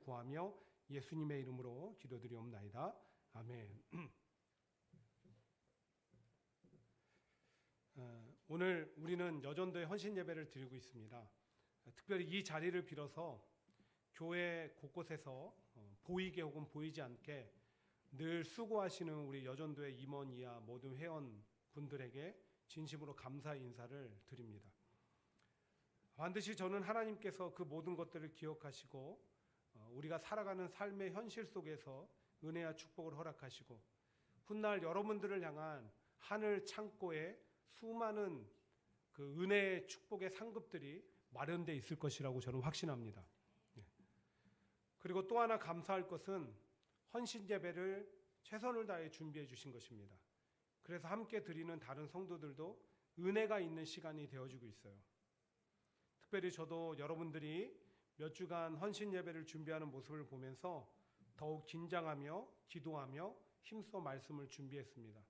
구하며 예수님의 이름으로 기도드리옵나이다. 아멘. 오늘 우리는 여전도의 헌신 예배를 드리고 있습니다. 특별히 이 자리를 빌어서 교회 곳곳에서 보이게 혹은 보이지 않게 늘 수고하시는 우리 여전도의 임원 이하 모든 회원분들에게 진심으로 감사의 인사를 드립니다. 반드시 저는 하나님께서 그 모든 것들을 기억하시고 우리가 살아가는 삶의 현실 속에서 은혜와 축복을 허락하시고 훗날 여러분들을 향한 하늘 창고에 수많은 그 은혜의 축복의 상급들이 마련되어 있을 것이라고 저는 확신합니다. 그리고 또 하나 감사할 것은 헌신 예배를 최선을 다해 준비해 주신 것입니다. 그래서 함께 드리는 다른 성도들도 은혜가 있는 시간이 되어지고 있어요. 특별히 저도 여러분들이 몇 주간 헌신 예배를 준비하는 모습을 보면서 더욱 긴장하며 기도하며 힘써 말씀을 준비했습니다.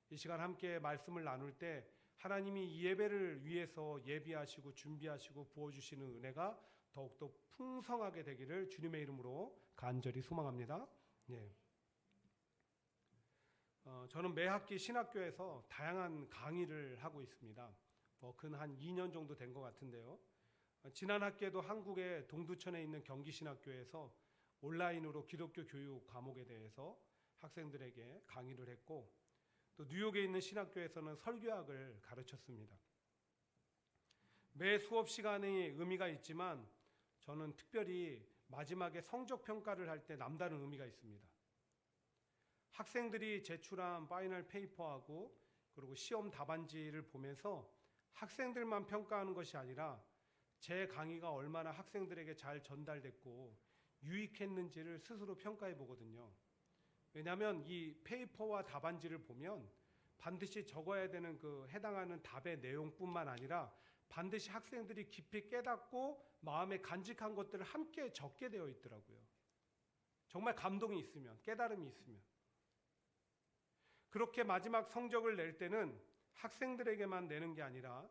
이 시간 함께 말씀을 나눌 때 하나님이 이 예배를 위해서 예비하시고 준비하시고 부어주시는 은혜가 더욱더 풍성하게 되기를 주님의 이름으로 간절히 소망합니다. 저는 매 학기 신학교에서 다양한 강의를 하고 있습니다. 근 한 2년 정도 된 것 같은데요. 지난 학기에도 한국의 동두천에 있는 경기신학교에서 온라인으로 기독교 교육 과목에 대해서 학생들에게 강의를 했고, 또 뉴욕에 있는 신학교에서는 설교학을 가르쳤습니다. 매 수업 시간이 의미가 있지만 저는 특별히 마지막에 성적 평가를 할 때 남다른 의미가 있습니다. 학생들이 제출한 파이널 페이퍼하고 그리고 시험 답안지를 보면서 학생들만 평가하는 것이 아니라 제 강의가 얼마나 학생들에게 잘 전달됐고 유익했는지를 스스로 평가해 보거든요. 왜냐하면 이 페이퍼와 답안지를 보면 반드시 적어야 되는 그 해당하는 답의 내용뿐만 아니라 반드시 학생들이 깊이 깨닫고 마음에 간직한 것들을 함께 적게 되어 있더라고요. 정말 감동이 있으면, 깨달음이 있으면. 그렇게 마지막 성적을 낼 때는 학생들에게만 내는 게 아니라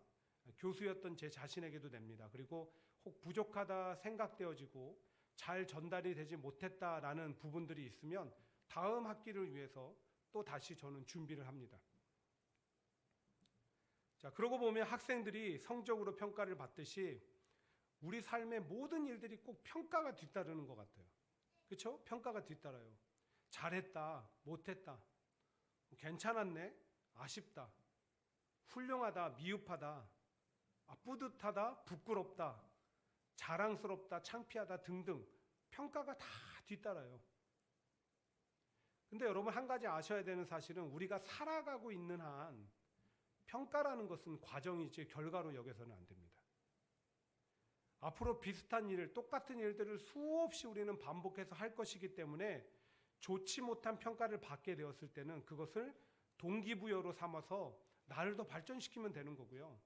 교수였던 제 자신에게도 냅니다. 그리고 혹 부족하다 생각되어지고 잘 전달이 되지 못했다라는 부분들이 있으면 다음 학기를 위해서 또 다시 저는 준비를 합니다. 자, 그러고 보면 학생들이 성적으로 평가를 받듯이 우리 삶의 모든 일들이 꼭 평가가 뒤따르는 것 같아요. 그렇죠? 평가가 뒤따라요. 잘했다, 못했다, 괜찮았네, 아쉽다, 훌륭하다, 미흡하다, 뿌듯하다, 부끄럽다, 자랑스럽다, 창피하다 등등 평가가 다 뒤따라요. 근데 여러분, 한 가지 아셔야 되는 사실은 우리가 살아가고 있는 한 평가라는 것은 과정이지 결과로 여겨서는 안 됩니다. 앞으로 비슷한 일, 똑같은 일들을 수없이 우리는 반복해서 할 것이기 때문에 좋지 못한 평가를 받게 되었을 때는 그것을 동기부여로 삼아서 나를 더 발전시키면 되는 거고요.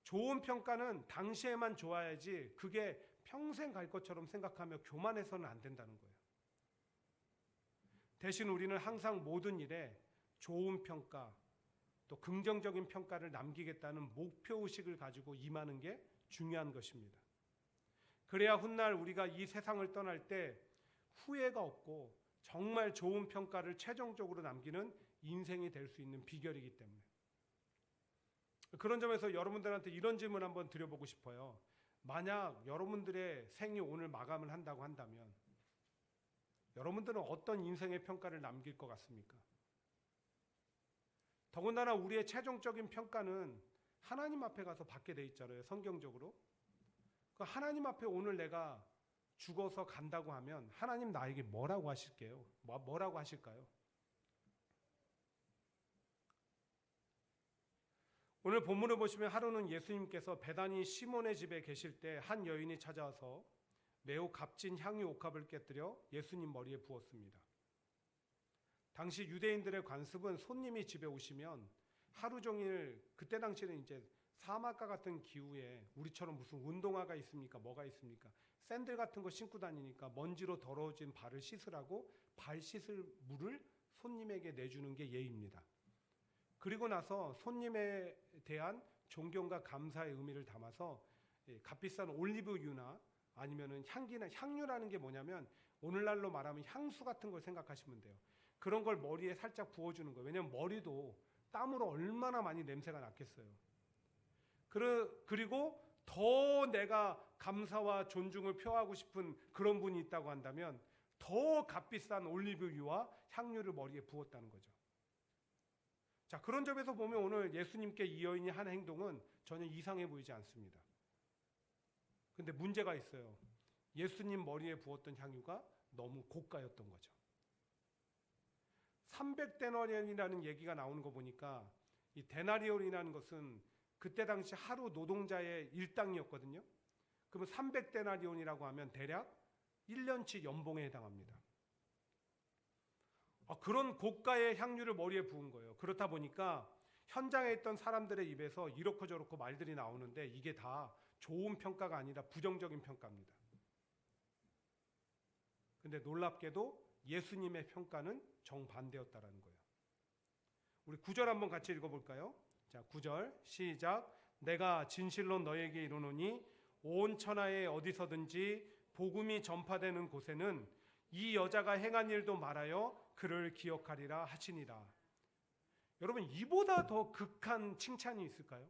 좋은 평가는 당시에만 좋아야지 그게 평생 갈 것처럼 생각하며 교만해서는 안 된다는 거예요. 대신 우리는 항상 모든 일에 좋은 평가, 또 긍정적인 평가를 남기겠다는 목표의식을 가지고 임하는 게 중요한 것입니다. 그래야 훗날 우리가 이 세상을 떠날 때 후회가 없고 정말 좋은 평가를 최종적으로 남기는 인생이 될 수 있는 비결이기 때문에. 그런 점에서 여러분들한테 이런 질문 한번 드려보고 싶어요. 만약 여러분들의 생이 오늘 마감을 한다고 한다면 여러분들은 어떤 인생의 평가를 남길 것 같습니까? 더군다나 우리의 최종적인 평가는 하나님 앞에 가서 받게 돼 있잖아요. 성경적으로. 하나님 앞에 오늘 내가 죽어서 간다고 하면 하나님 나에게 뭐라고 하실게요? 뭐라고 하실까요? 오늘 본문을 보시면 하루는 예수님께서 베다니 시몬의 집에 계실 때 한 여인이 찾아와서 매우 값진 향유 옥합을 깨뜨려 예수님 머리에 부었습니다. 당시 유대인들의 관습은 손님이 집에 오시면 하루 종일, 그때 당시에는 이제 사막과 같은 기후에 우리처럼 무슨 운동화가 있습니까? 뭐가 있습니까? 샌들 같은 거 신고 다니니까 먼지로 더러워진 발을 씻으라고 발 씻을 물을 손님에게 내주는 게 예의입니다. 그리고 나서 손님에 대한 존경과 감사의 의미를 담아서 값비싼 올리브유나 아니면은 향기나 향유라는 게 뭐냐면 오늘날로 말하면 향수 같은 걸 생각하시면 돼요. 그런 걸 머리에 살짝 부어주는 거예요. 왜냐면 머리도 땀으로 얼마나 많이 냄새가 났겠어요. 그리고 더 내가 감사와 존중을 표하고 싶은 그런 분이 있다고 한다면 더 값비싼 올리브유와 향유를 머리에 부었다는 거죠. 자, 그런 점에서 보면 오늘 예수님께 이 여인이 한 행동은 전혀 이상해 보이지 않습니다. 근데 문제가 있어요. 예수님 머리에 부었던 향유가 너무 고가였던 거죠. 300데나리온이라는 얘기가 나오는 거 보니까 이 데나리온이라는 것은 그때 당시 하루 노동자의 일당이었거든요. 그러면 300데나리온이라고 하면 대략 1년치 연봉에 해당합니다. 그런 고가의 향유를 머리에 부은 거예요. 그렇다 보니까 현장에 있던 사람들의 입에서 이렇고 저렇고 말들이 나오는데 이게 다 좋은 평가가 아니라 부정적인 평가입니다. 근데 놀랍게도 예수님의 평가는 정반대였다라는 거예요. 우리 9절 한번 같이 읽어볼까요? 자, 9절 시작. 내가 진실로 너에게 이르노니 온 천하에 어디서든지 복음이 전파되는 곳에는 이 여자가 행한 일도 말하여 그를 기억하리라 하시니라. 여러분, 이보다 더 극한 칭찬이 있을까요?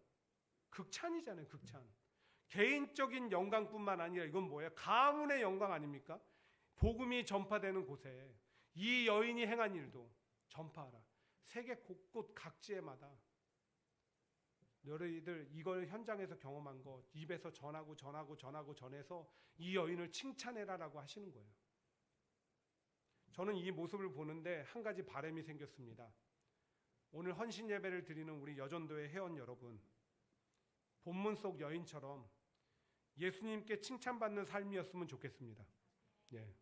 극찬이잖아요. 극찬. 개인적인 영광뿐만 아니라 이건 뭐예요? 가문의 영광 아닙니까? 복음이 전파되는 곳에 이 여인이 행한 일도 전파하라. 세계 곳곳 각지에마다 너희들 이걸 현장에서 경험한 거 입에서 전해서 이 여인을 칭찬해라라고 하시는 거예요. 저는 이 모습을 보는데 한 가지 바람이 생겼습니다. 오늘 헌신 예배를 드리는 우리 여전도의 회원 여러분, 본문 속 여인처럼 예수님께 칭찬받는 삶이었으면 좋겠습니다. 예.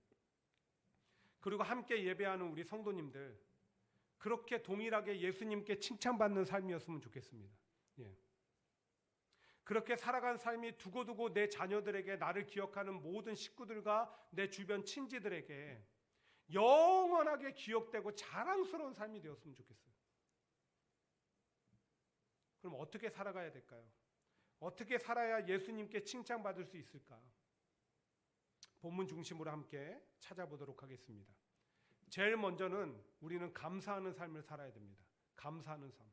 그리고 함께 예배하는 우리 성도님들, 그렇게 동일하게 예수님께 칭찬받는 삶이었으면 좋겠습니다. 예. 그렇게 살아간 삶이 두고두고 내 자녀들에게, 나를 기억하는 모든 식구들과 내 주변 친지들에게 영원하게 기억되고 자랑스러운 삶이 되었으면 좋겠어요. 그럼 어떻게 살아가야 될까요? 어떻게 살아야 예수님께 칭찬받을 수 있을까? 본문 중심으로 함께 찾아보도록 하겠습니다. 제일 먼저는 우리는 감사하는 삶을 살아야 됩니다. 감사하는 삶.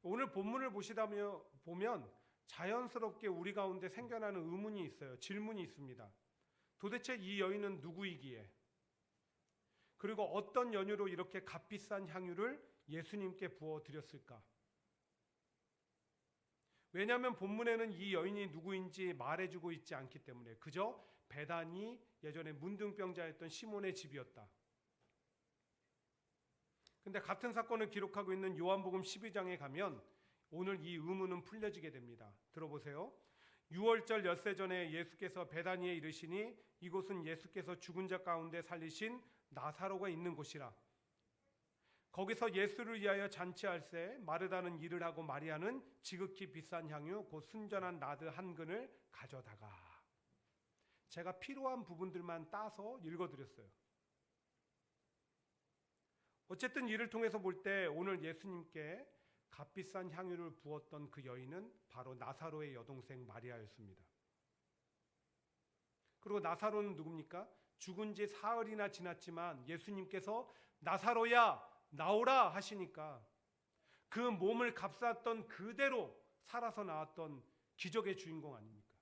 오늘 본문을 보면 자연스럽게 우리 가운데 생겨나는 의문이 있어요. 질문이 있습니다. 도대체 이 여인은 누구이기에? 그리고 어떤 연유로 이렇게 값비싼 향유를 예수님께 부어드렸을까? 왜냐하면 본문에는 이 여인이 누구인지 말해주고 있지 않기 때문에 그저 베다니, 예전에 문둥병자였던 시몬의 집이었다. 근데 같은 사건을 기록하고 있는 요한복음 12장에 가면 오늘 이 의문은 풀려지게 됩니다. 들어보세요. 6월절 엿새 전에 예수께서 베다니에 이르시니 이곳은 예수께서 죽은 자 가운데 살리신 나사로가 있는 곳이라. 거기서 예수를 위하여 잔치할새 마르다는 일을 하고 마리아는 지극히 비싼 향유 곧 순전한 나드 한 근을 가져다가. 제가 필요한 부분들만 따서 읽어드렸어요. 어쨌든 이를 통해서 볼 때 오늘 예수님께 값비싼 향유를 부었던 그 여인은 바로 나사로의 여동생 마리아였습니다. 그리고 나사로는 누굽니까? 죽은 지 사흘이나 지났지만 예수님께서 나사로야 나오라 하시니까 그 몸을 값쌌던 그대로 살아서 나왔던 기적의 주인공 아닙니까?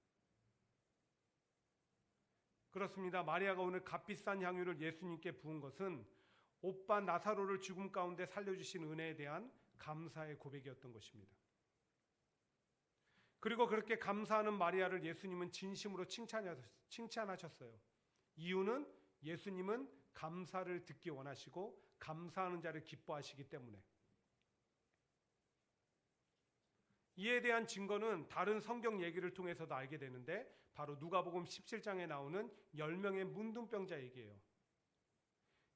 그렇습니다. 마리아가 오늘 값비싼 향유를 예수님께 부은 것은 오빠 나사로를 죽음 가운데 살려주신 은혜에 대한 감사의 고백이었던 것입니다. 그리고 그렇게 감사하는 마리아를 예수님은 진심으로 칭찬하셨어요. 이유는 예수님은 감사를 듣기 원하시고 감사하는 자를 기뻐하시기 때문에. 이에 대한 증거는 다른 성경 얘기를 통해서도 알게 되는데 바로 누가복음 17장에 나오는 10명의 문둥병자 얘기예요.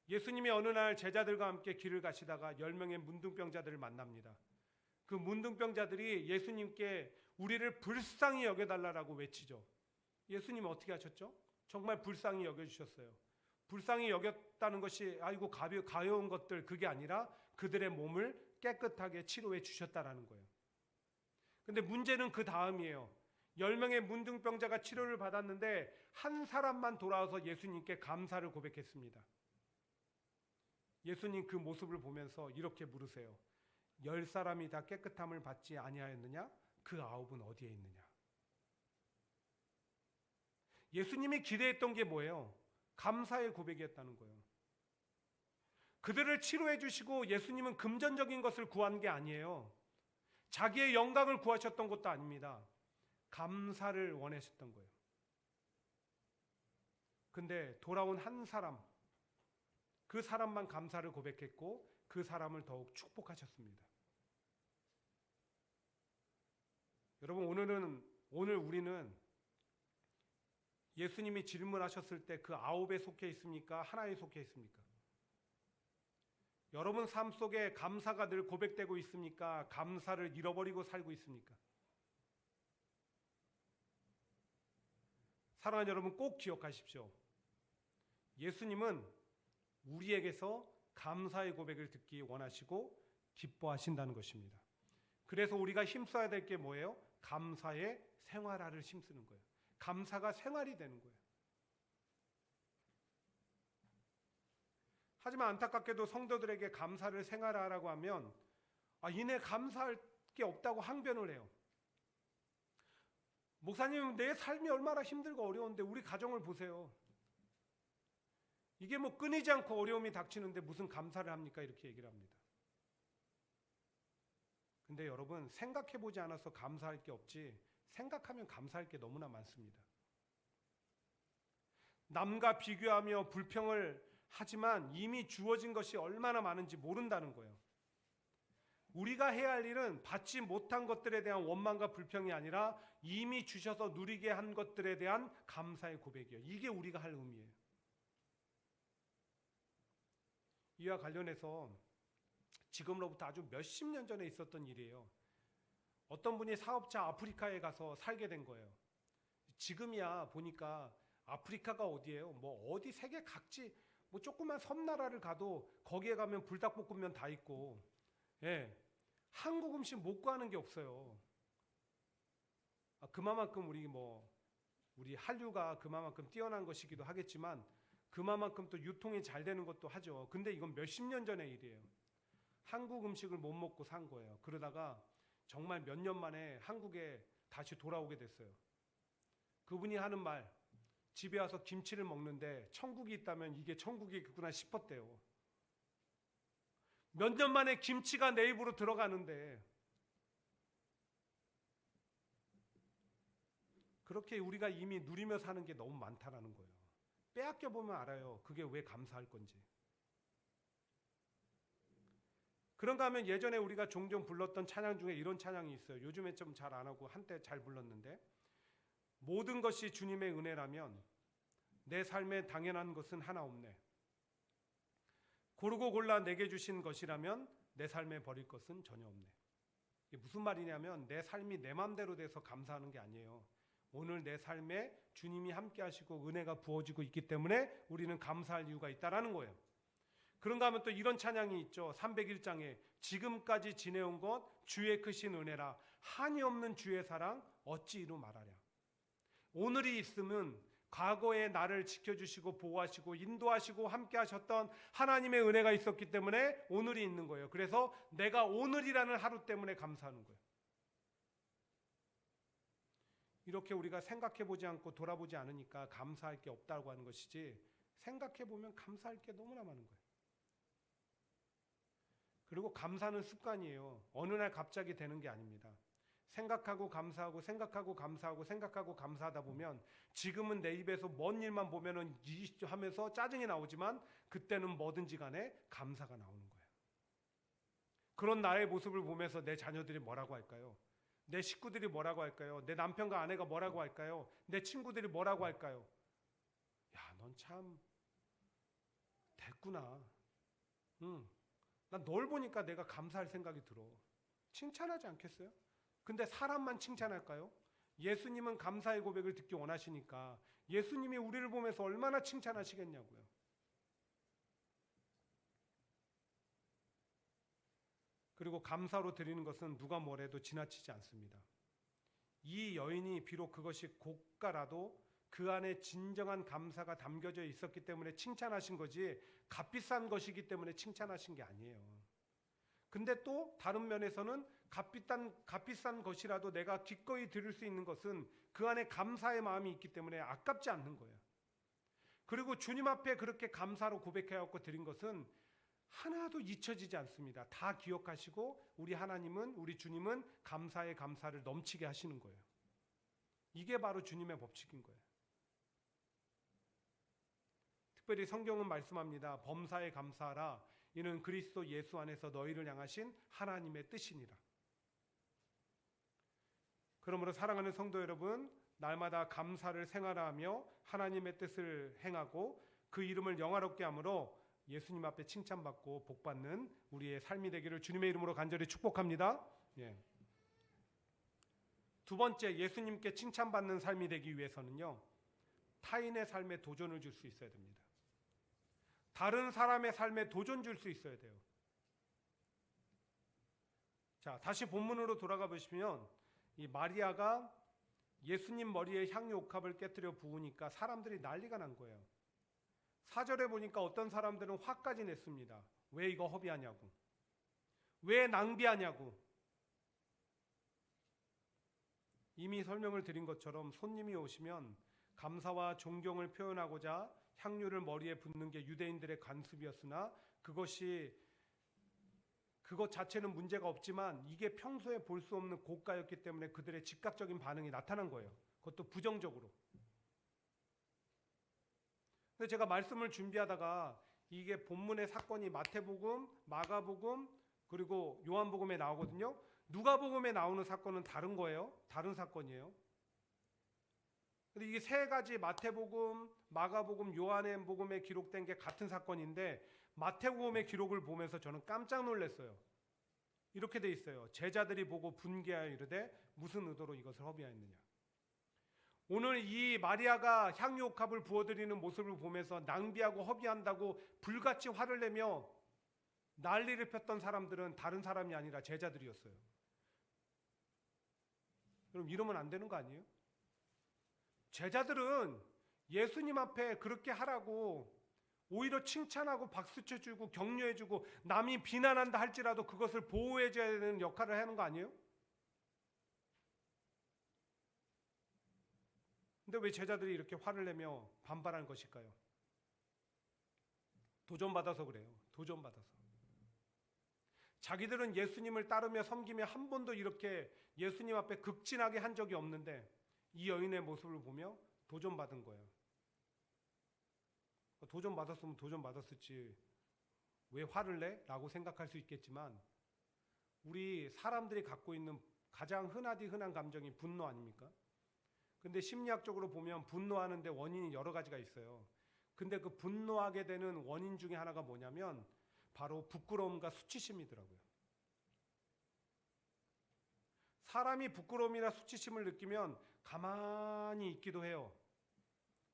예수님이 어느 날 제자들과 함께 길을 가시다가 10명의 문둥병자들을 만납니다. 그 문둥병자들이 예수님께 우리를 불쌍히 여겨달라고 외치죠. 예수님은 어떻게 하셨죠? 정말 불쌍히 여겨주셨어요. 불쌍히 여겼다는 것이 아이고 가벼운 것들, 그게 아니라 그들의 몸을 깨끗하게 치료해 주셨다라는 거예요. 근데 문제는 그 다음이에요. 10명의 문둥병자가 치료를 받았는데 한 사람만 돌아와서 예수님께 감사를 고백했습니다. 예수님 그 모습을 보면서 이렇게 물으세요. 10사람이 다 깨끗함을 받지 아니하였느냐? 그 9은 어디에 있느냐? 예수님이 기대했던 게 뭐예요? 감사의 고백이었다는 거예요. 그들을 치료해 주시고 예수님은 금전적인 것을 구한 게 아니에요. 자기의 영광을 구하셨던 것도 아닙니다. 감사를 원하셨던 거예요. 근데 돌아온 한 사람, 그 사람만 감사를 고백했고 그 사람을 더욱 축복하셨습니다. 여러분, 오늘 우리는 예수님이 질문하셨을 때 그 9에 속해 있습니까? 하나에 속해 있습니까? 여러분 삶 속에 감사가 늘 고백되고 있습니까? 감사를 잃어버리고 살고 있습니까? 사랑하는 여러분, 꼭 기억하십시오. 예수님은 우리에게서 감사의 고백을 듣기 원하시고 기뻐하신다는 것입니다. 그래서 우리가 힘써야 될 게 뭐예요? 감사의 생활화를 힘쓰는 거예요. 감사가 생활이 되는 거예요. 하지만 안타깝게도 성도들에게 감사를 생활화라고 하면 이내 감사할 게 없다고 항변을 해요. 목사님, 내 삶이 얼마나 힘들고 어려운데 우리 가정을 보세요. 이게 뭐 끊이지 않고 어려움이 닥치는데 무슨 감사를 합니까? 이렇게 얘기를 합니다. 근데 여러분, 생각해보지 않아서 감사할 게 없지 생각하면 감사할 게 너무나 많습니다. 남과 비교하며 불평을 하지만 이미 주어진 것이 얼마나 많은지 모른다는 거예요. 우리가 해야 할 일은 받지 못한 것들에 대한 원망과 불평이 아니라 이미 주셔서 누리게 한 것들에 대한 감사의 고백이에요. 이게 우리가 할 의미예요. 이와 관련해서 지금으로부터 아주 몇십 년 전에 있었던 일이에요. 어떤 분이 사업자 아프리카에 가서 살게 된 거예요. 지금이야 보니까 아프리카가 어디예요? 뭐 어디 세계 각지 뭐 조그만 섬나라를 가도 거기에 가면 불닭볶음면 다 있고, 한국 음식 못 구하는 게 없어요. 그만큼 우리 한류가 그만큼 뛰어난 것이기도 하겠지만 그만큼 또 유통이 잘 되는 것도 하죠. 근데 이건 몇십 년 전의 일이에요. 한국 음식을 못 먹고 산 거예요. 그러다가 정말 몇 년 만에 한국에 다시 돌아오게 됐어요. 그분이 하는 말, 집에 와서 김치를 먹는데 천국이 있다면 이게 천국이구나 싶었대요. 몇 년 만에 김치가 내 입으로 들어가는데, 그렇게 우리가 이미 누리며 사는 게 너무 많다라는 거예요. 빼앗겨 보면 알아요. 그게 왜 감사할 건지. 그런가 하면 예전에 우리가 종종 불렀던 찬양 중에 이런 찬양이 있어요. 요즘에 좀 잘 안 하고 한때 잘 불렀는데, 모든 것이 주님의 은혜라면 내 삶에 당연한 것은 하나 없네. 고르고 골라 내게 주신 것이라면 내 삶에 버릴 것은 전혀 없네. 이게 무슨 말이냐면 내 삶이 내 맘대로 돼서 감사하는 게 아니에요. 오늘 내 삶에 주님이 함께 하시고 은혜가 부어지고 있기 때문에 우리는 감사할 이유가 있다라는 거예요. 그런가 하면 또 이런 찬양이 있죠. 301장에 지금까지 지내온 것 주의 크신 은혜라 한이 없는 주의 사랑 어찌 이루 말하랴. 오늘이 있으면 과거에 나를 지켜주시고 보호하시고 인도하시고 함께 하셨던 하나님의 은혜가 있었기 때문에 오늘이 있는 거예요. 그래서 내가 오늘이라는 하루 때문에 감사하는 거예요. 이렇게 우리가 생각해보지 않고 돌아보지 않으니까 감사할 게 없다고 하는 것이지, 생각해보면 감사할 게 너무나 많은 거예요. 그리고 감사는 습관이에요. 어느 날 갑자기 되는 게 아닙니다. 생각하고 감사하고 생각하고 감사하고 생각하고 감사하다 보면 지금은 내 입에서 먼 일만 보면은 하면서 짜증이 나오지만 그때는 뭐든지 간에 감사가 나오는 거예요. 그런 나의 모습을 보면서 내 자녀들이 뭐라고 할까요? 내 식구들이 뭐라고 할까요? 내 남편과 아내가 뭐라고 할까요? 내 친구들이 뭐라고 할까요? 야, 넌 참 됐구나. 난 널 보니까 내가 감사할 생각이 들어. 칭찬하지 않겠어요? 근데 사람만 칭찬할까요? 예수님은 감사의 고백을 듣기 원하시니까 예수님이 우리를 보면서 얼마나 칭찬하시겠냐고요. 그리고 감사로 드리는 것은 누가 뭐래도 지나치지 않습니다. 이 여인이 비록 그것이 고가라도 그 안에 진정한 감사가 담겨져 있었기 때문에 칭찬하신 거지, 값비싼 것이기 때문에 칭찬하신 게 아니에요. 근데 또 다른 면에서는 값비싼 것이라도 내가 기꺼이 드릴 수 있는 것은 그 안에 감사의 마음이 있기 때문에 아깝지 않는 거예요. 그리고 주님 앞에 그렇게 감사로 고백해갖고 드린 것은 하나도 잊혀지지 않습니다. 다 기억하시고 우리 하나님은, 우리 주님은 감사의 감사를 넘치게 하시는 거예요. 이게 바로 주님의 법칙인 거예요. 특별히 성경은 말씀합니다. 범사에 감사하라. 이는 그리스도 예수 안에서 너희를 향하신 하나님의 뜻이니라. 그러므로 사랑하는 성도 여러분, 날마다 감사를 생활하며 하나님의 뜻을 행하고 그 이름을 영화롭게 함으로 예수님 앞에 칭찬받고 복받는 우리의 삶이 되기를 주님의 이름으로 간절히 축복합니다. 예. 두 번째, 예수님께 칭찬받는 삶이 되기 위해서는요, 타인의 삶에 도전을 줄 수 있어야 됩니다. 다른 사람의 삶에 도전 줄 수 있어야 돼요. 자, 다시 본문으로 돌아가 보시면 이 마리아가 예수님 머리에 향유 옥합을 깨뜨려 부으니까 사람들이 난리가 난 거예요. 4절에 보니까 어떤 사람들은 화까지 냈습니다. 왜 이거 허비하냐고, 왜 낭비하냐고. 이미 설명을 드린 것처럼 손님이 오시면 감사와 존경을 표현하고자 향유를 머리에 붓는 게 유대인들의 관습이었으나 그것 자체는 문제가 없지만 이게 평소에 볼 수 없는 고가였기 때문에 그들의 즉각적인 반응이 나타난 거예요. 그것도 부정적으로. 근데 제가 말씀을 준비하다가 이게 본문의 사건이 마태복음, 마가복음, 그리고 요한복음에 나오거든요. 누가복음에 나오는 사건은 다른 거예요. 다른 사건이에요. 근데 이게 세 가지, 마태복음, 마가복음, 요한복음에 기록된 게 같은 사건인데 마태복음의 기록을 보면서 저는 깜짝 놀랐어요. 이렇게 돼 있어요. 제자들이 보고 분개하여 이르되 무슨 의도로 이것을 허비하였느냐. 오늘 이 마리아가 향유옥합을 부어드리는 모습을 보면서 낭비하고 허비한다고 불같이 화를 내며 난리를 폈던 사람들은 다른 사람이 아니라 제자들이었어요. 그럼 이러면 안 되는 거 아니에요? 제자들은 예수님 앞에 그렇게 하라고 오히려 칭찬하고 박수 쳐주고 격려해주고 남이 비난한다 할지라도 그것을 보호해줘야 되는 역할을 하는 거 아니에요? 근데 왜 제자들이 이렇게 화를 내며 반발한 것일까요? 도전받아서 그래요. 도전받아서. 자기들은 예수님을 따르며 섬기며 한 번도 이렇게 예수님 앞에 극진하게 한 적이 없는데 이 여인의 모습을 보며 도전받은 거예요. 도전받았으면 도전받았을지 왜 화를 내? 라고 생각할 수 있겠지만 우리 사람들이 갖고 있는 가장 흔한 감정이 분노 아닙니까? 근데 심리학적으로 보면 분노하는데 원인이 여러 가지가 있어요. 근데 그 분노하게 되는 원인 중에 하나가 뭐냐면 바로 부끄러움과 수치심이더라고요. 사람이 부끄러움이나 수치심을 느끼면 가만히 있기도 해요.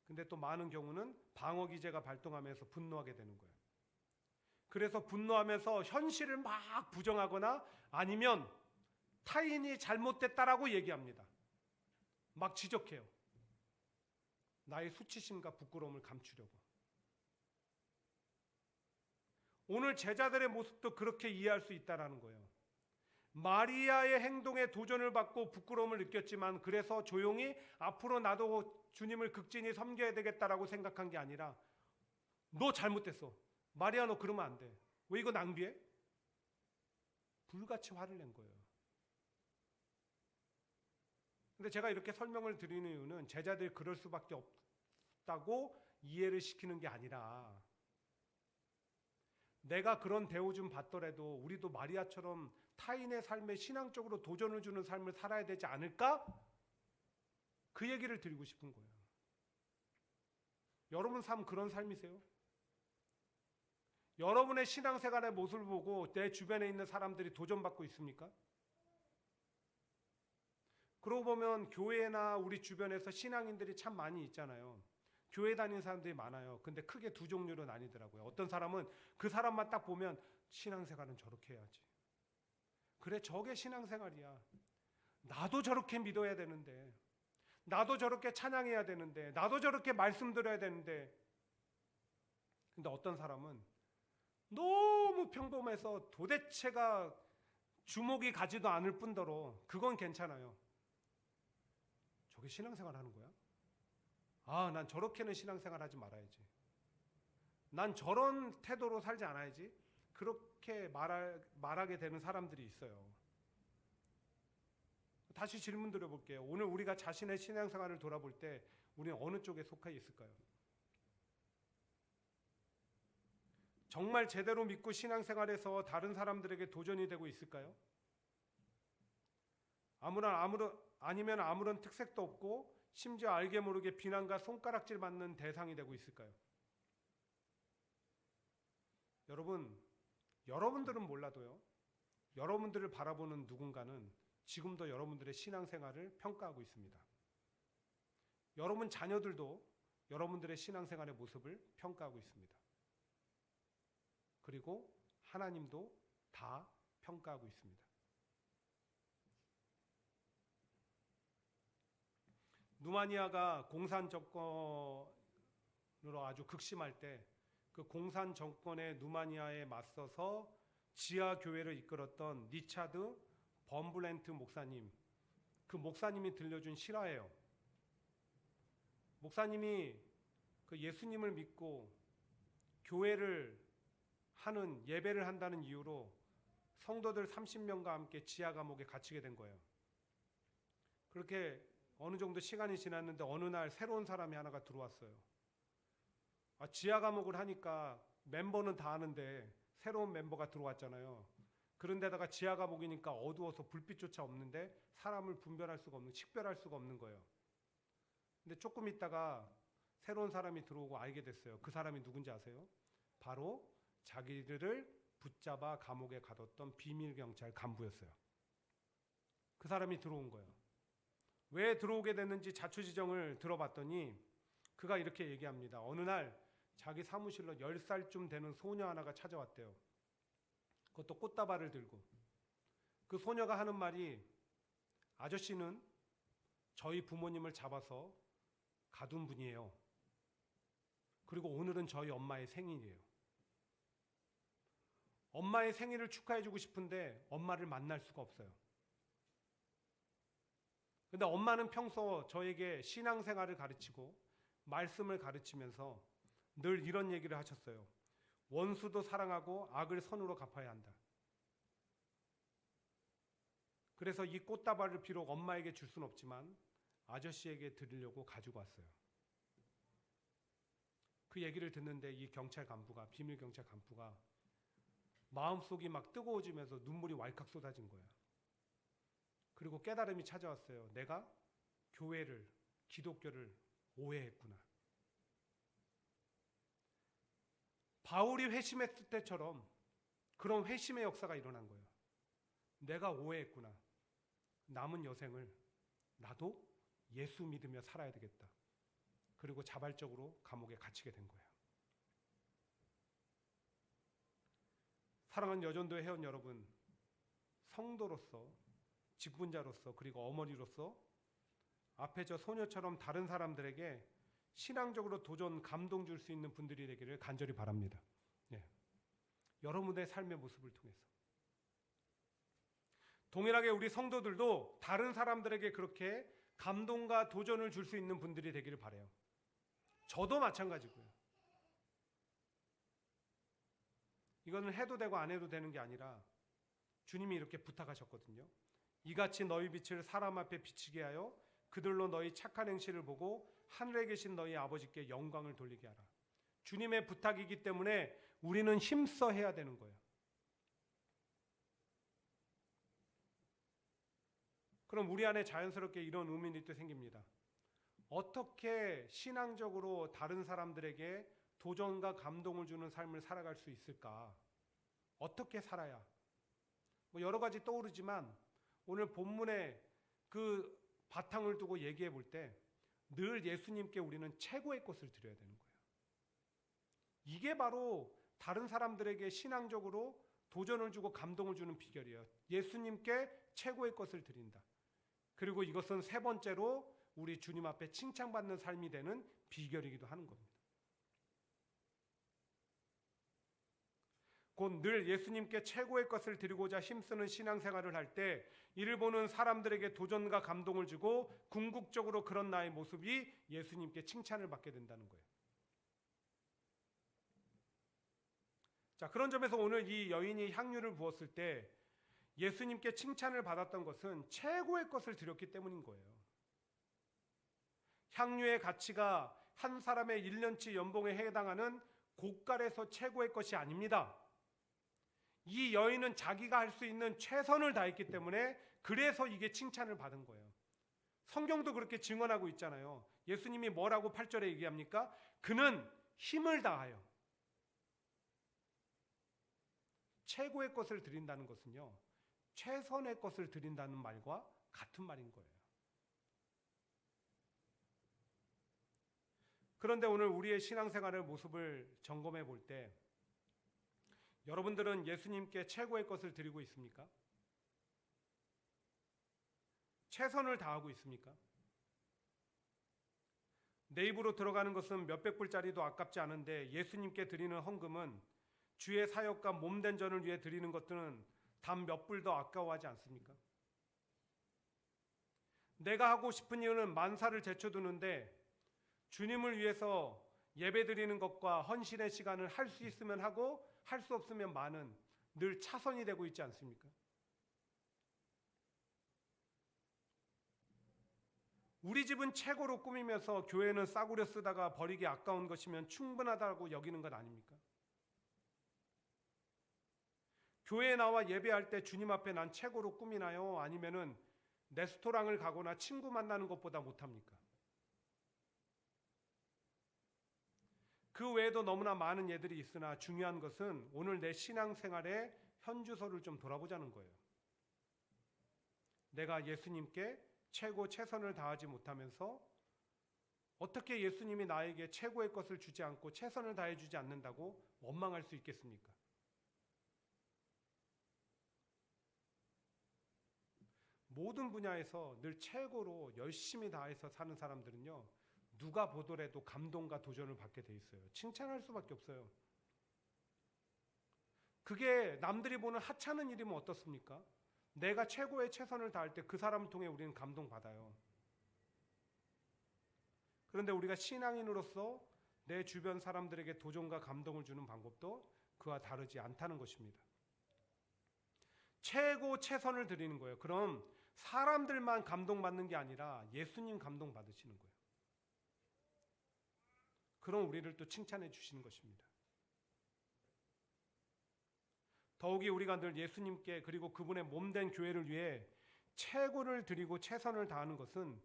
근데 또 많은 경우는 방어 기제가 발동하면서 분노하게 되는 거예요. 그래서 분노하면서 현실을 막 부정하거나 아니면 타인이 잘못됐다라고 얘기합니다. 막 지적해요. 나의 수치심과 부끄러움을 감추려고. 오늘 제자들의 모습도 그렇게 이해할 수 있다는 거예요. 마리아의 행동에 도전을 받고 부끄러움을 느꼈지만 그래서 조용히 앞으로 나도 주님을 극진히 섬겨야 되겠다라고 생각한 게 아니라 너 잘못됐어. 마리아 너 그러면 안 돼. 왜 이거 낭비해? 불같이 화를 낸 거예요. 근데 제가 이렇게 설명을 드리는 이유는 제자들이 그럴 수밖에 없다고 이해를 시키는 게 아니라 내가 그런 대우 좀 받더라도 우리도 마리아처럼 타인의 삶에 신앙적으로 도전을 주는 삶을 살아야 되지 않을까? 그 얘기를 드리고 싶은 거예요. 여러분 삶 그런 삶이세요? 여러분의 신앙생활의 모습을 보고 내 주변에 있는 사람들이 도전받고 있습니까? 그러고 보면 교회나 우리 주변에서 신앙인들이 참 많이 있잖아요. 교회 다니는 사람들이 많아요. 근데 크게 두 종류로 나뉘더라고요. 어떤 사람은 그 사람만 딱 보면 신앙생활은 저렇게 해야지. 그래 저게 신앙생활이야. 나도 저렇게 믿어야 되는데, 나도 저렇게 찬양해야 되는데, 나도 저렇게 말씀 드려야 되는데. 근데 어떤 사람은 너무 평범해서 도대체가 주목이 가지도 않을 뿐더러 그건 괜찮아요. 저게 신앙생활 하는 거야? 아, 난 저렇게는 신앙생활 하지 말아야지. 난 저런 태도로 살지 않아야지. 그렇게 말하게 되는 사람들이 있어요. 다시 질문 드려볼게요. 오늘 우리가 자신의 신앙생활을 돌아볼 때 우리는 어느 쪽에 속해 있을까요? 정말 제대로 믿고 신앙생활에서 다른 사람들에게 도전이 되고 있을까요? 아니면 아무런 특색도 없고 심지어 알게 모르게 비난과 손가락질 받는 대상이 되고 있을까요? 여러분들은 몰라도요. 여러분들을 바라보는 누군가는 지금도 여러분들의 신앙생활을 평가하고 있습니다. 여러분 자녀들도 여러분들의 신앙생활의 모습을 평가하고 있습니다. 그리고 하나님도 다 평가하고 있습니다. 누마니아가 공산 정권으로 아주 극심할 때 그 공산 정권의 누마니아에 맞서서 지하 교회를 이끌었던 리차드 범블렌트 목사님, 그 목사님이 들려준 실화예요. 목사님이 그 예수님을 믿고 교회를 하는 예배를 한다는 이유로 성도들 30명과 함께 지하 감옥에 갇히게 된 거예요. 그렇게 어느 정도 시간이 지났는데 어느 날 새로운 사람이 하나가 들어왔어요. 지하 감옥을 하니까 멤버는 다 아는데 새로운 멤버가 들어왔잖아요. 그런데다가 지하 감옥이니까 어두워서 불빛조차 없는데 사람을 식별할 수가 없는 거예요. 근데 조금 있다가 새로운 사람이 들어오고 알게 됐어요. 그 사람이 누군지 아세요? 바로 자기들을 붙잡아 감옥에 가뒀던 비밀 경찰 간부였어요. 그 사람이 들어온 거예요. 왜 들어오게 됐는지 자초지정을 들어봤더니 그가 이렇게 얘기합니다. 어느 날 자기 사무실로 10살쯤 되는 소녀 하나가 찾아왔대요. 그것도 꽃다발을 들고. 그 소녀가 하는 말이, 아저씨는 저희 부모님을 잡아서 가둔 분이에요. 그리고 오늘은 저희 엄마의 생일이에요. 엄마의 생일을 축하해주고 싶은데 엄마를 만날 수가 없어요. 근데 엄마는 평소 저에게 신앙생활을 가르치고 말씀을 가르치면서 늘 이런 얘기를 하셨어요. 원수도 사랑하고 악을 선으로 갚아야 한다. 그래서 이 꽃다발을 비록 엄마에게 줄 수는 없지만 아저씨에게 드리려고 가지고 왔어요. 그 얘기를 듣는데 이 경찰 간부가, 비밀 경찰 간부가 마음속이 막 뜨거워지면서 눈물이 왈칵 쏟아진 거예요. 그리고 깨달음이 찾아왔어요. 내가 교회를, 기독교를 오해했구나. 바울이 회심했을 때처럼 그런 회심의 역사가 일어난 거예요. 내가 오해했구나. 남은 여생을 나도 예수 믿으며 살아야 되겠다. 그리고 자발적으로 감옥에 갇히게 된 거예요. 사랑하는 여전도의 회원 여러분, 성도로서, 직분자로서, 그리고 어머니로서 앞에 저 소녀처럼 다른 사람들에게 신앙적으로 도전, 감동 줄 수 있는 분들이 되기를 간절히 바랍니다. 네. 여러분의 삶의 모습을 통해서. 동일하게 우리 성도들도 다른 사람들에게 그렇게 감동과 도전을 줄 수 있는 분들이 되기를 바라요. 저도 마찬가지고요. 이거는 해도 되고 안 해도 되는 게 아니라 주님이 이렇게 부탁하셨거든요. 이같이 너희 빛을 사람 앞에 비치게 하여 그들로 너희 착한 행실을 보고 하늘에 계신 너희 아버지께 영광을 돌리게 하라. 주님의 부탁이기 때문에 우리는 힘써 해야 되는 거예요. 그럼 우리 안에 자연스럽게 이런 의문이 또 생깁니다. 어떻게 신앙적으로 다른 사람들에게 도전과 감동을 주는 삶을 살아갈 수 있을까? 어떻게 살아야? 여러 가지 떠오르지만 오늘 본문의 그 바탕을 두고 얘기해 볼 때 늘 예수님께 우리는 최고의 것을 드려야 되는 거예요. 이게 바로 다른 사람들에게 신앙적으로 도전을 주고 감동을 주는 비결이에요. 예수님께 최고의 것을 드린다. 그리고 이것은 세 번째로 우리 주님 앞에 칭찬받는 삶이 되는 비결이기도 하는 겁니다. 곧 늘 예수님께 최고의 것을 드리고자 힘쓰는 신앙생활을 할 때 이를 보는 사람들에게 도전과 감동을 주고 궁극적으로 그런 나의 모습이 예수님께 칭찬을 받게 된다는 거예요. 자, 그런 점에서 오늘 이 여인이 향유를 부었을 때 예수님께 칭찬을 받았던 것은 최고의 것을 드렸기 때문인 거예요. 향유의 가치가 한 사람의 1년치 연봉에 해당하는 고가에서 최고의 것이 아닙니다. 이 여인은 자기가 할 수 있는 최선을 다했기 때문에 그래서 이게 칭찬을 받은 거예요. 성경도 그렇게 증언하고 있잖아요. 예수님이 뭐라고 8절에 얘기합니까? 그는 힘을 다하여. 최고의 것을 드린다는 것은요, 최선의 것을 드린다는 말과 같은 말인 거예요. 그런데 오늘 우리의 신앙생활의 모습을 점검해 볼 때 여러분들은 예수님께 최고의 것을 드리고 있습니까? 최선을 다하고 있습니까? 내 입으로 들어가는 것은 몇백 불짜리도 아깝지 않은데 예수님께 드리는 헌금은 주의 사역과 몸된 전을 위해 드리는 것들은 단 몇 불 더 아까워하지 않습니까? 내가 하고 싶은 이유는 만사를 제쳐두는데 주님을 위해서 예배 드리는 것과 헌신의 시간을 할 수 있으면 하고 할 수 없으면 마는 늘 차선이 되고 있지 않습니까? 우리 집은 최고로 꾸미면서 교회는 싸구려 쓰다가 버리기 아까운 것이면 충분하다고 여기는 것 아닙니까? 교회에 나와 예배할 때 주님 앞에 난 최고로 꾸미나요? 아니면은 레스토랑을 가거나 친구 만나는 것보다 못합니까? 그 외에도 너무나 많은 예들이 있으나 중요한 것은 오늘 내 신앙생활의 현주소를 좀 돌아보자는 거예요. 내가 예수님께 최고 최선을 다하지 못하면서 어떻게 예수님이 나에게 최고의 것을 주지 않고 최선을 다해 주지 않는다고 원망할 수 있겠습니까? 모든 분야에서 늘 최고로 열심히 다해서 사는 사람들은요, 누가 보더라도 감동과 도전을 받게 돼 있어요. 칭찬할 수밖에 없어요. 그게 남들이 보는 하찮은 일이면 어떻습니까? 내가 최고의 최선을 다할 때 그 사람을 통해 우리는 감동받아요. 그런데 우리가 신앙인으로서 내 주변 사람들에게 도전과 감동을 주는 방법도 그와 다르지 않다는 것입니다. 최고 최선을 드리는 거예요. 그럼 사람들만 감동받는 게 아니라 예수님 감동받으시는 거예요. 그럼 우리를 또 칭찬해 주시는 것입니다. 더욱이 우리가 늘 예수님께 그리고 그분의 몸된 교회를 위해 최고를 드리고 최선을 다하는 것은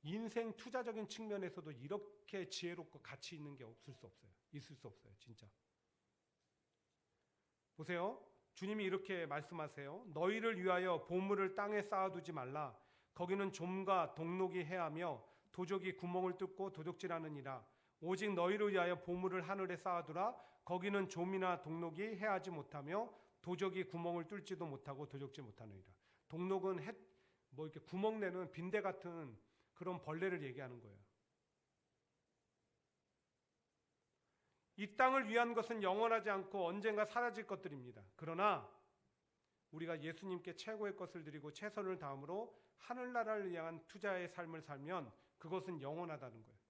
인생 투자적인 측면에서도 이렇게 지혜롭고 가치 있는 게 있을 수 없어요. 진짜. 보세요. 주님이 이렇게 말씀하세요. 너희를 위하여 보물을 땅에 쌓아두지 말라. 거기는 좀과 동록이 해하며 도적이 구멍을 뚫고 도적질하느니라. 오직 너희를 위하여 보물을 하늘에 쌓아두라. 거기는 좀이나 동록이 해하지 못하며 도적이 구멍을 뚫지도 못하고 도적질 못하느니라. 동록은 이렇게 구멍 내는 빈대 같은 그런 벌레를 얘기하는 거예요. 이 땅을 위한 것은 영원하지 않고 언젠가 사라질 것들입니다. 그러나 우리가 예수님께 최고의 것을 드리고 최선을 다함으로 하늘나라를 향한 투자의 삶을 살면 그것은 영원하다는 거예요.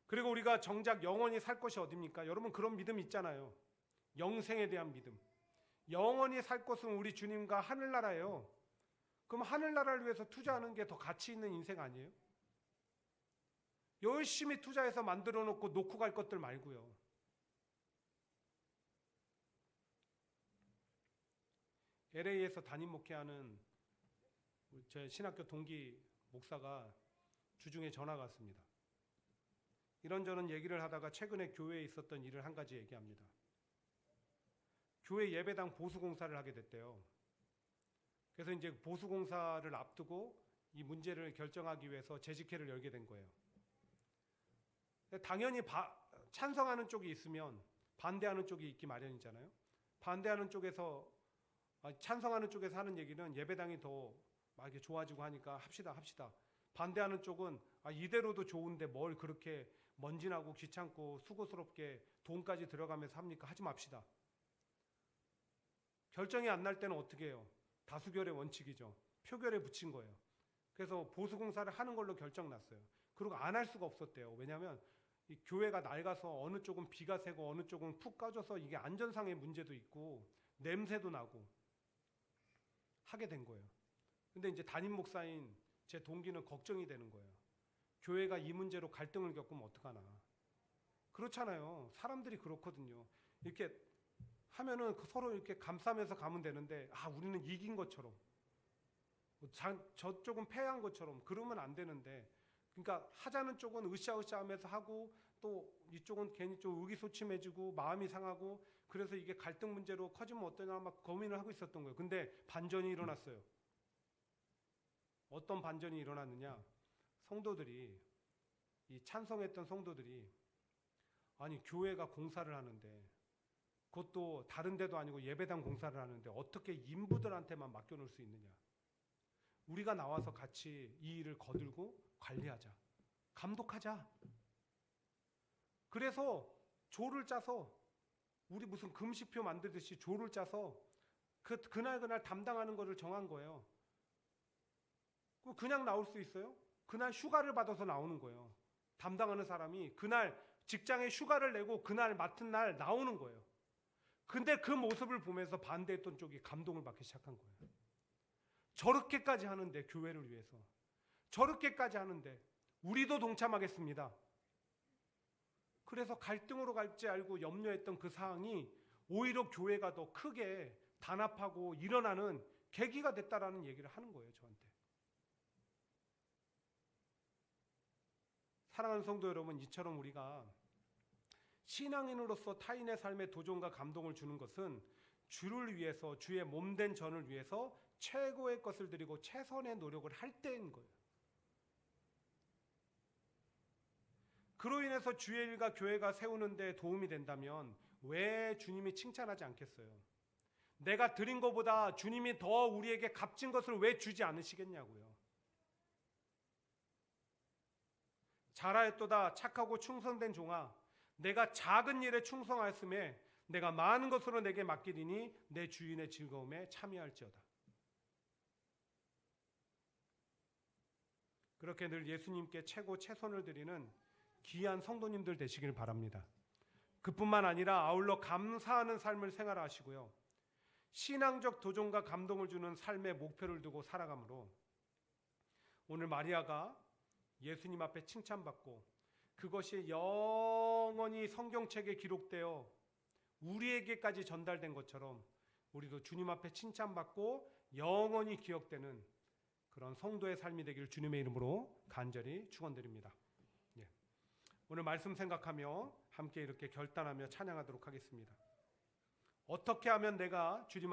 그리고 우리가 정작 영원히 살 것이 어디입니까? 여러분 그런 믿음 있잖아요. 영생에 대한 믿음. 영원히 살 것은 우리 주님과 하늘나라예요. 그럼 하늘나라를 위해서 투자하는 게 더 가치 있는 인생 아니에요? 열심히 투자해서 만들어 놓고 갈 것들 말고요. LA에서 담임 목회하는 제 신학교 동기 목사가 주중에 전화가 왔습니다. 이런저런 얘기를 하다가 최근에 교회에 있었던 일을 한 가지 얘기합니다. 교회 예배당 보수공사를 하게 됐대요. 그래서 이제 보수공사를 앞두고 이 문제를 결정하기 위해서 재직회를 열게 된 거예요. 당연히 찬성하는 쪽이 있으면 반대하는 쪽이 있기 마련이잖아요. 찬성하는 쪽에서 하는 얘기는 예배당이 더 막 이렇게 좋아지고 하니까 합시다. 반대하는 쪽은 이대로도 좋은데 뭘 그렇게 먼지나고 귀찮고 수고스럽게 돈까지 들어가면서 합니까? 하지 맙시다. 결정이 안 날 때는 어떻게 해요? 다수결의 원칙이죠. 표결에 붙인 거예요. 그래서 보수공사를 하는 걸로 결정났어요. 그리고 안 할 수가 없었대요. 왜냐하면 이 교회가 낡아서 어느 쪽은 비가 새고 어느 쪽은 푹 까져서 이게 안전상의 문제도 있고 냄새도 나고 하게 된 거예요. 근데 이제 담임 목사인 제 동기는 걱정이 되는 거예요. 교회가 이 문제로 갈등을 겪으면 어떡하나. 그렇잖아요. 사람들이 그렇거든요. 이렇게 하면은 서로 이렇게 감싸면서 가면 되는데 우리는 이긴 것처럼 저쪽은 패한 것처럼 그러면 안 되는데, 그러니까 하자는 쪽은 으쌰으쌰 하면서 하고 또 이쪽은 괜히 좀 의기소침해지고 마음이 상하고 그래서 이게 갈등 문제로 커지면 어떠냐 막 고민을 하고 있었던 거예요. 근데 반전이 일어났어요. 어떤 반전이 일어났느냐? 성도들이, 이 찬성했던 성도들이 교회가 공사를 하는데, 그것도 다른 데도 아니고 예배당 공사를 하는데 어떻게 인부들한테만 맡겨놓을 수 있느냐? 우리가 나와서 같이 이 일을 거들고 관리하자. 감독하자. 그래서 조를 짜서, 우리 무슨 금시표 만들듯이 조를 짜서 그날 담당하는 것을 정한 거예요. 그냥 나올 수 있어요? 그날 휴가를 받아서 나오는 거예요. 담당하는 사람이 그날 직장에 휴가를 내고 그날 맡은 날 나오는 거예요. 근데 그 모습을 보면서 반대했던 쪽이 감동을 받기 시작한 거예요. 저렇게까지 하는데, 교회를 위해서 저렇게까지 하는데 우리도 동참하겠습니다. 그래서 갈등으로 갈지 알고 염려했던 그 사항이 오히려 교회가 더 크게 단합하고 일어나는 계기가 됐다라는 얘기를 하는 거예요, 저한테. 사랑하는 성도 여러분, 이처럼 우리가 신앙인으로서 타인의 삶에 도전과 감동을 주는 것은 주를 위해서, 주의 몸된 전을 위해서 최고의 것을 드리고 최선의 노력을 할 때인 거예요. 그로 인해서 주의 일과 교회가 세우는 데 도움이 된다면 왜 주님이 칭찬하지 않겠어요? 내가 드린 것보다 주님이 더 우리에게 값진 것을 왜 주지 않으시겠냐고요. 잘하였도다 착하고 충성된 종아, 내가 작은 일에 충성하였음에 내가 많은 것으로 내게 맡기리니 내 주인의 즐거움에 참여할지어다. 그렇게 늘 예수님께 최선을 드리는 귀한 성도님들 되시길 바랍니다. 그뿐만 아니라 아울러 감사하는 삶을 생활하시고요, 신앙적 도전과 감동을 주는 삶의 목표를 두고 살아가므로 오늘 마리아가 예수님 앞에 칭찬받고 그것이 영원히 성경책에 기록되어 우리에게까지 전달된 것처럼 우리도 주님 앞에 칭찬받고 영원히 기억되는 그런 성도의 삶이 되길 주님의 이름으로 간절히 축원드립니다. 오늘 말씀 생각하며 함께 이렇게 결단하며 찬양하도록 하겠습니다. 어떻게 하면 내가 주님